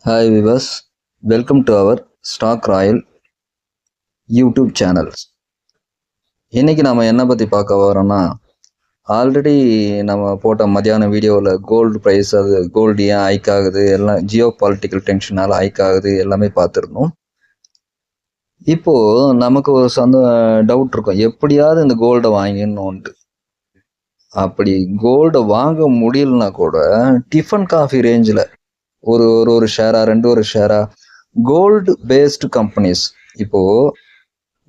Hi viewers, welcome to our Stock Royal YouTube channel. இன்னைக்கு நாம என்ன பத்தி பார்க்க வரோம்னா, ஆல்ரெடி நம்ம போட்ட மத்தியான வீடியோவில் கோல்டு ப்ரைஸ், அது கோல்டு ஏன் ஹைக் ஆகுது, எல்லாம் ஜியோ பாலிட்டிக்கல் டென்ஷனால ஹைக் ஆகுது எல்லாமே பார்த்துருந்தோம். இப்போ நமக்கு ஒரு டவுட் இருக்கும், எப்படியாவது இந்த கோல்டை வாங்கிடணும்ட்டு. அப்படி கோல்டை வாங்க முடியலன்னா கூட டிஃபன் காஃபி ரேஞ்சில் ஒரு ஷேரா ஒரு ஷேரா கோல்டு பேஸ்டு கம்பெனிஸ், இப்போ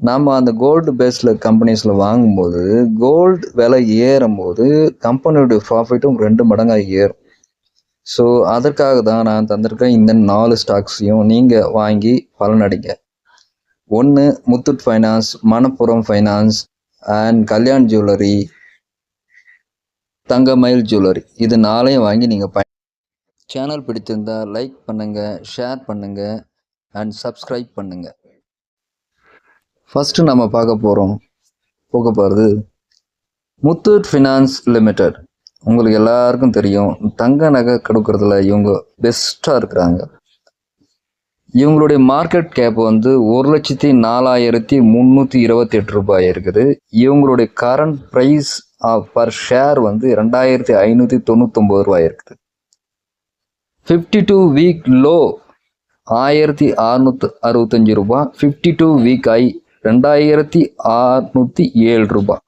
நம்ம அந்த கோல்டு பேஸ்ல கம்பெனிஸ்ல வாங்கும்போது கோல்டு விலை ஏறும் போது கம்பெனியோட ப்ராஃபிட்டும் 2 மடங்காக ஏறும். ஸோ அதற்காக தான் நான் தந்திருக்கேன் இந்த 4 ஸ்டாக்ஸையும் நீங்க வாங்கி பலனடைங்க. 1 Muthoot finance, Manappuram finance and Kalyan jewellery, Thangamayil jewellery. இது 4ஐயும் வாங்கி நீங்க சேனல் பிடிச்சிருந்தா லைக் பண்ணுங்க, ஷேர் பண்ணுங்க அண்ட் சப்ஸ்கிரைப் பண்ணுங்க. ஃபர்ஸ்ட் நம்ம போக போகிறது முத்தூட் ஃபினான்ஸ் லிமிடெட். உங்களுக்கு எல்லாருக்கும் தெரியும், தங்க நகை கொடுக்கறதுல இவங்க பெஸ்ட்டாக இருக்கிறாங்க. இவங்களுடைய மார்க்கெட் கேப் வந்து 1,04,328 ரூபாய் இருக்குது. இவங்களுடைய கரண்ட் ப்ரைஸ் பர் ஷேர் வந்து 2,599 ரூபாய் இருக்குது. 52 வீக் லோ 1,665 ரூபாய், 52 வீக் ஹை 2,607 ரூபாய்.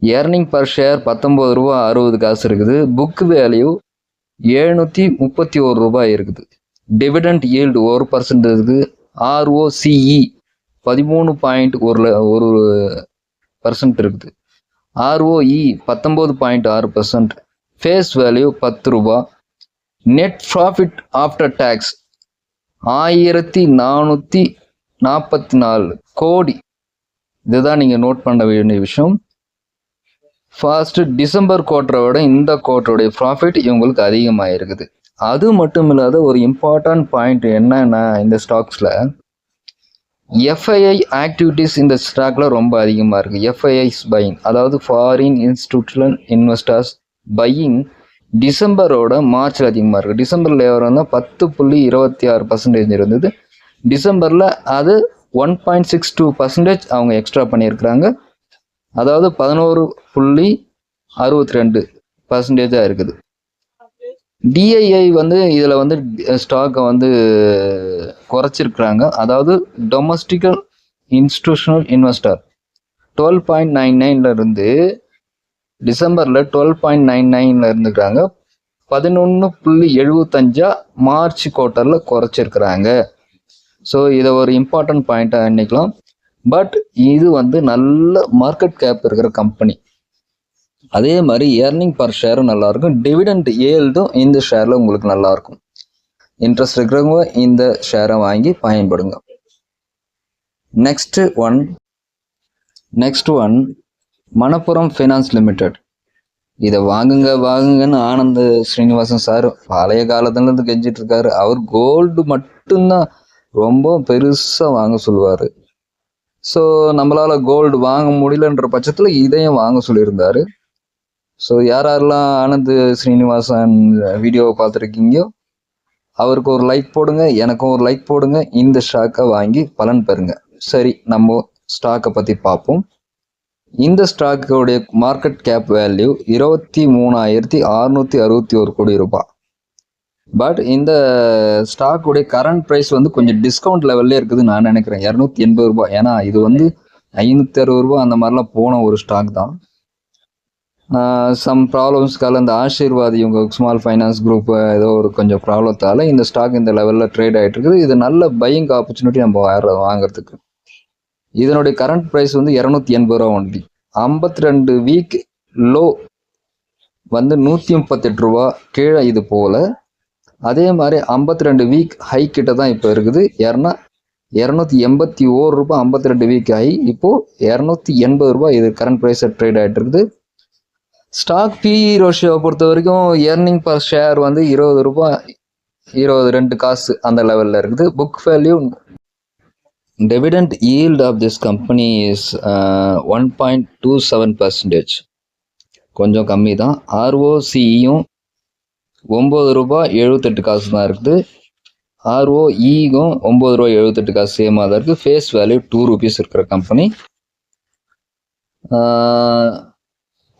ஏர்னிங் பர் ஷேர் 19 ரூபா 60 காசு இருக்குது. புக் வேல்யூ 731 ரூபாய் இருக்குது. டிவிடெண்ட் ஈல்டு 1% இருக்குது. ROCE 13.1% இருக்குது. ROE 19.6%. ஃபேஸ் வேல்யூ 10 ரூபாய். நெட் ப்ராஃபிட் ஆஃப்டர் டேக்ஸ் 1,444 கோடி. இதுதான் நீங்கள் நோட் பண்ண வேண்டிய விஷயம். ஃபர்ஸ்ட் டிசம்பர் குவார்ட்டரை விட இந்த குவார்ட்டருடைய ப்ராஃபிட் இவங்களுக்கு அதிகமாக இருக்குது. அது மட்டும் இல்லாத ஒரு இம்பார்ட்டன்ட் பாயிண்ட் என்னன்னா, இந்த ஸ்டாக்ஸில் FII ஆக்டிவிட்டிஸ் இந்த ஸ்டாக்ல ரொம்ப அதிகமாக இருக்குது. FIIs பையிங், அதாவது ஃபாரின் இன்ஸ்டிடியூஷனல் இன்வெஸ்டர்ஸ் பையிங் டிசம்பரோட மார்ச்சில் அதிகமாக இருக்குது. டிசம்பரில் எவ்வளோன்னா 10.26% இருந்தது. டிசம்பரில் அது 1.62% அவங்க எக்ஸ்ட்ரா பண்ணியிருக்கிறாங்க. அதாவது 11.62% இருக்குது. DII வந்து இதில் வந்து ஸ்டாக்கை வந்து குறைச்சிருக்கிறாங்க. அதாவது டொமஸ்டிக்கல் இன்ஸ்டிடியூஷனல் இன்வெஸ்டர் 12.99 இருந்து டிசம்பரில் 12.99 இருந்துக்கிறாங்க. 11.75 மார்ச் குவார்ட்டரில் குறைச்சிருக்கிறாங்க. ஸோ இதை ஒரு இம்பார்ட்டன்ட் பாயிண்ட்டாக நினைக்கலாம். பட் இது வந்து நல்ல மார்க்கெட் கேப் இருக்கிற கம்பெனி. அதே மாதிரி ஏர்னிங் பர் ஷேரும் நல்லாயிருக்கும். டிவிடெண்ட் ஈல்டும் இந்த ஷேரில் உங்களுக்கு நல்லாயிருக்கும். இன்ட்ரெஸ்ட் இருக்கிறவங்க இந்த ஷேரை வாங்கி பயன்படுங்க. Next one Manappuram finance limited. இதை வாங்குங்கன்னு ஆனந்த் ஸ்ரீனிவாசன் சார் பழைய காலத்துலேருந்து கெஞ்சிட்டு இருக்காரு. அவர் கோல்டு மட்டும்தான் ரொம்ப பெருசாக வாங்க சொல்லுவார். ஸோ நம்மளால் கோல்டு வாங்க முடியலன்ற பட்சத்தில் இதையும் வாங்க சொல்லியிருந்தாரு. ஸோ யாரெல்லாம் ஆனந்த் ஸ்ரீனிவாசன் வீடியோவை பார்த்துருக்கீங்கோ அவருக்கு ஒரு லைக் போடுங்க, எனக்கும் ஒரு லைக் போடுங்க. இந்த ஸ்டாக்கை வாங்கி பலன் பெறுங்க. சரி, நம்ம ஸ்டாக்கை பற்றி பார்ப்போம். இந்த ஸ்டாக்கோடைய மார்க்கெட் கேப் வேல்யூ 23,661 கோடி ரூபாய். பட் இந்த ஸ்டாக்குடைய கரண்ட் ப்ரைஸ் வந்து கொஞ்சம் டிஸ்கவுண்ட் லெவல்லே இருக்குது நான் நினைக்கிறேன். 280 ரூபாய். ஏன்னா இது வந்து 560 ரூபாய் அந்த மாதிரிலாம் போன ஒரு ஸ்டாக் தான். சம் ப்ராப்ளம்ஸ்க்கால இந்த ஆசீர்வாத் இவங்க ஸ்மால் ஃபைனான்ஸ் குரூப் ஏதோ ஒரு கொஞ்சம் ப்ராப்ளத்தால் இந்த ஸ்டாக் இந்த லெவலில் ட்ரேட் ஆகிட்டு இருக்குது. இது நல்ல பையிங் ஆப்பர்ச்சுனிட்டி நம்ம வாங்குறதுக்கு. இதனுடைய கரண்ட் ப்ரைஸ் வந்து 280 ரூபா ஒன்லி. 52 வீக் லோ வந்து 138 ரூபா கீழே இது போல். அதே மாதிரி 52 வீக் ஹை கிட்ட தான் இப்போ இருக்குது. 281 ரூபாய் 52 வீக் ஹை. இப்போது 280 ரூபாய் இது கரண்ட் ப்ரைஸ் ட்ரேட் ஆகிட்டு இருக்குது. ஸ்டாக் PE ரேஷியோவை பொறுத்த வரைக்கும் ஏர்னிங் பர் ஷேர் வந்து 20 ரூபாய் 22 காசு அந்த லெவலில் இருக்குது. Book value dividend yield of this company is 1.27%. கொஞ்சம் கம்மி தான். ROCEயும் 9 ரூபாய் 78 காசு தான் இருக்குது. ROEக்கும் 9 ரூபா 78 காசு சேமாக தான் இருக்குது. ஃபேஸ் வேல்யூ 2 rupees இருக்கிற கம்பெனி.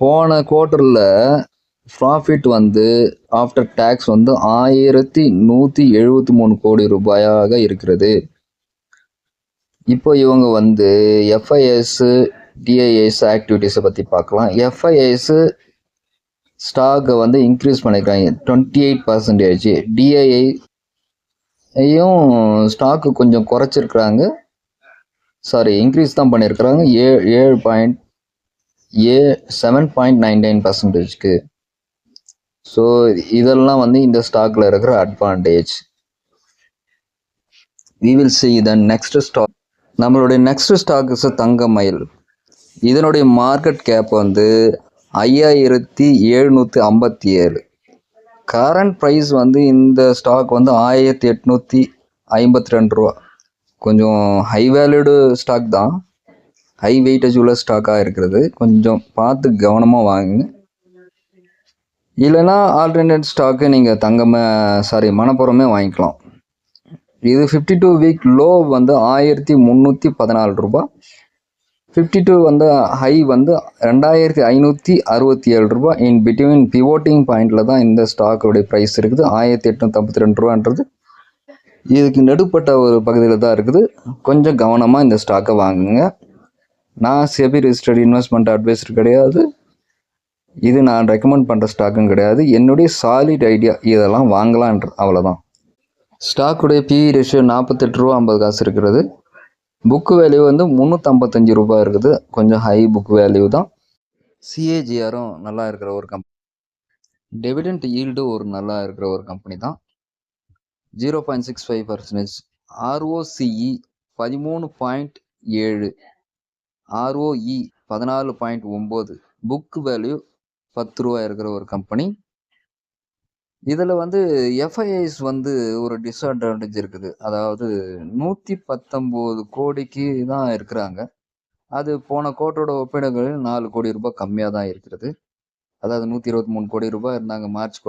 போன குவார்ட்டரில் ப்ராஃபிட் வந்து ஆஃப்டர் டேக்ஸ் வந்து 1173 கோடி ரூபாயாக இருக்கிறது. இப்போ இவங்க வந்து FIS DIS ஆக்டிவிட்டீஸை பற்றி பார்க்கலாம். FIS ஸ்டாக்கை வந்து இன்க்ரீஸ் பண்ணியிருக்காங்க 28%. DIIயும் ஸ்டாக்கு கொஞ்சம் குறைச்சிருக்கிறாங்க, இன்க்ரீஸ் தான் பண்ணியிருக்கிறாங்க 7.99%. ஸோ இதெல்லாம் வந்து இந்த ஸ்டாக்ல இருக்கிற advantage. we will see the next stock. நம்மளுடைய நெக்ஸ்ட் ஸ்டாக் இஸ் தங்கமயில். இதனுடைய மார்க்கெட் கேப் வந்து 5757. கரண்ட் ப்ரைஸ் வந்து இந்த ஸ்டாக் வந்து 1852 ரூபா. கொஞ்சம் ஹை வேல்யூடு ஸ்டாக் தான், ஹை வெயிட்டேஜ் உள்ள ஸ்டாக்காக இருக்கிறது. கொஞ்சம் பார்த்து கவனமாக வாங்குங்க. இல்லைன்னா ஆல்டர்னேட் ஸ்டாக்கு நீங்கள் மணப்புறமே வாங்கிக்கலாம். இது 52 வீக் லோ வந்து 1314 ரூபா. 52 வந்து ஹை வந்து 2567 ரூபா. இன் பிட்வீன் பிவோட்டிங் பாயிண்டில் தான் இந்த ஸ்டாக்கோடைய ப்ரைஸ் இருக்குது. 1852 ரூபான்றது இதுக்கு நடுப்பட்ட ஒரு பகுதியில் தான் இருக்குது. கொஞ்சம் கவனமாக இந்த ஸ்டாக்கை வாங்குங்க. நான் செபி ரெஜிஸ்டர்ட் இன்வெஸ்ட்மெண்ட் அட்வைசர் கிடையாது. இது நான் ரெக்கமெண்ட் பண்ணுற ஸ்டாக்கும் கிடையாது. என்னுடைய சாலிட் ஐடியா இதெல்லாம் வாங்கலான்ற அவ்வளோதான். ஸ்டாக்குடைய PE ரேஷியோ 48 ரூபா 50 காசு இருக்கிறது. புக்கு வேல்யூ வந்து 355 ரூபாய் இருக்குது. கொஞ்சம் ஹை புக் வேல்யூ தான். CAGRம் நல்லா இருக்கிற ஒரு கம்பெனி. டிவிடெண்ட் ஈல்டு ஒரு நல்லா இருக்கிற ஒரு கம்பெனி தான். 0.65%. ROCE 13.7. ROE 14.9. புக் வேல்யூ 10 ரூபா இருக்கிற ஒரு கம்பெனி. இதில் வந்து FIS வந்து ஒரு டிஸ்அட்வான்டேஜ் இருக்குது. அதாவது 119 கோடிக்கு தான் இருக்கிறாங்க. அது போன குவார்ட்டரோட ஒப்பீடுகளில் 4 கோடி ரூபாய் கம்மியாக தான் இருக்கிறது. அதாவது 123 கோடி ரூபாய் இருந்தாங்க மார்ச்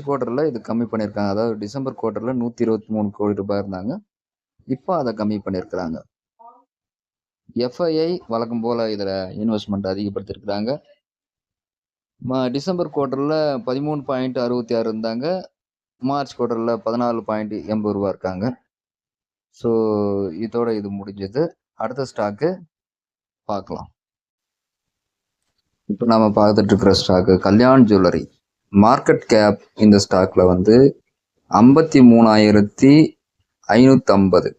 குவார்ட்டரில் இது கம்மி பண்ணியிருக்காங்க. அதாவது டிசம்பர் குவார்ட்டரில் 123 கோடி ரூபாய் இருந்தாங்க, இப்போ அதை கம்மி பண்ணியிருக்கிறாங்க. FII வழக்கம் போல் இதில் இன்வெஸ்ட்மெண்ட் அதிகப்படுத்தியிருக்கிறாங்க. டிசம்பர் குவார்ட்டரில் 13.66 இருந்தாங்க, மார்ச் குவார்ட்டரில் 14.80 ரூபா இருக்காங்க. ஸோ இதோட இது முடிஞ்சது. அடுத்த ஸ்டாக்கு பார்க்கலாம். இப்போ நம்ம பார்த்துட்டு இருக்கிற stock Kalyan jewellery. Market cap இந்த ஸ்டாக்ல வந்து 53,550.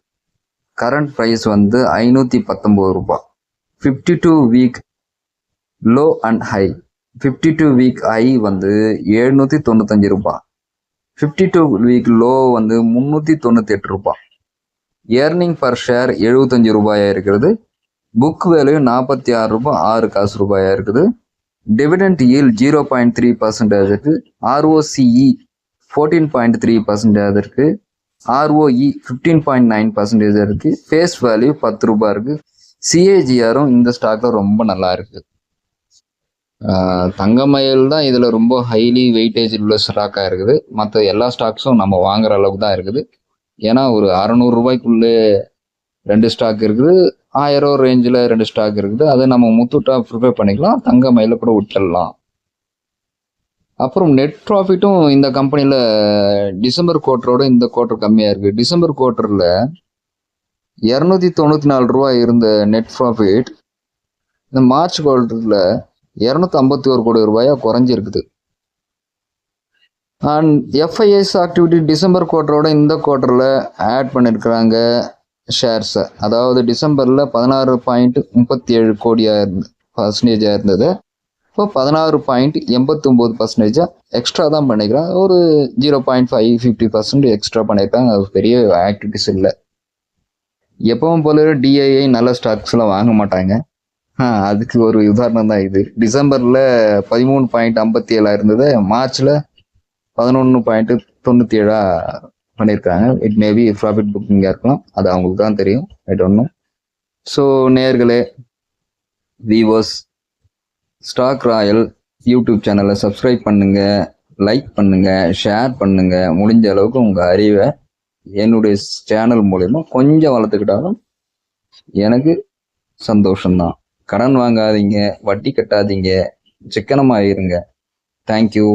கரண்ட் ப்ரைஸ் வந்து 519 ரூபாய். 52 week low and high. 52 week high வந்து 795 ரூபாய். 52 வீக் லோ வந்து 398 ரூபாய். ஏர்னிங் பர் ஷேர் 75 ரூபாயா இருக்கிறது. புக் வேல்யூ 46 ரூபாய் 6 காசு ரூபாயா இருக்குது. டிவிடெண்ட் ஈல்ட் 0.3% இருக்கு. ROCE 14.3% இருக்கு. ROE 15.9% இருக்கு. ஃபேஸ் வேல்யூ 10 ரூபாய் இருக்கு. CAGRம் இந்த ஸ்டாக்ல ரொம்ப நல்லா இருக்கு. தங்கமயில் தான் இதில் ரொம்ப ஹைலி வெயிட்டேஜ் உள்ள ஸ்டாக்காக இருக்குது. மற்ற எல்லா ஸ்டாக்ஸும் நம்ம வாங்குற அளவுக்கு தான் இருக்குது. ஏன்னா ஒரு 600 ரூபாய்க்குள்ளே 2 ஸ்டாக் இருக்குது, 1000 ரேஞ்சில் 2 ஸ்டாக் இருக்குது. அதை நம்ம முத்தூட்டாக ப்ரிப்பேர் பண்ணிக்கலாம், தங்கமயில கூட விட்டுடலாம். அப்புறம் நெட் ப்ராஃபிட்டும் இந்த கம்பெனியில் டிசம்பர் குவார்ட்டரோட இந்த குவார்ட்டர் கம்மியாக இருக்குது. டிசம்பர் குவார்ட்டரில் 294 ரூபாய் இருந்த நெட் ப்ராஃபிட் இந்த மார்ச் குவார்ட்டரில் 251 கோடி ரூபாயா குறைஞ்சிருக்குது. அண்ட் FIS ஆக்டிவிட்டி டிசம்பர் குவார்ட்டரோட இந்த குவார்ட்டரில் ஆட் பண்ணியிருக்கிறாங்க ஷேர்ஸை. அதாவது டிசம்பரில் 16.37 கோடியாக இருந்தது. இப்போ 16.89% எக்ஸ்ட்ரா தான் பண்ணிக்கிறாங்க. ஒரு 0.550% எக்ஸ்ட்ரா பண்ணியிருக்காங்க. அது பெரிய ஆக்டிவிட்டிஸ் இல்லை. எப்பவும் போல DII நல்ல ஸ்டாக்ஸ்லாம் வாங்க மாட்டாங்க. அதுக்கு ஒரு உதாரணம் தான் இது. டிசம்பரில் 13.57 இருந்தது, மார்ச்சில் 11.97 பண்ணியிருக்காங்க. இட் மேபி ப்ராஃபிட் புக்கிங்காக இருக்கலாம், அது அவங்களுக்கு தான் தெரியும். I don't know. ஸோ நேயர்களே, வியூவர்ஸ், ஸ்டாக் ராயல் யூடியூப் சேனலை சப்ஸ்கிரைப் பண்ணுங்கள், லைக் பண்ணுங்க, ஷேர் பண்ணுங்க. முடிஞ்ச அளவுக்கு உங்க அறிவை என்னுடைய சேனல் மூலயமா கொஞ்சம் வளர்த்துக்கிட்டாலும் எனக்கு சந்தோஷம்தான். கடன் வாங்காதீங்க, வட்டி கட்டாதீங்க, சிக்கனமா இருங்க. தேங்க்யூ.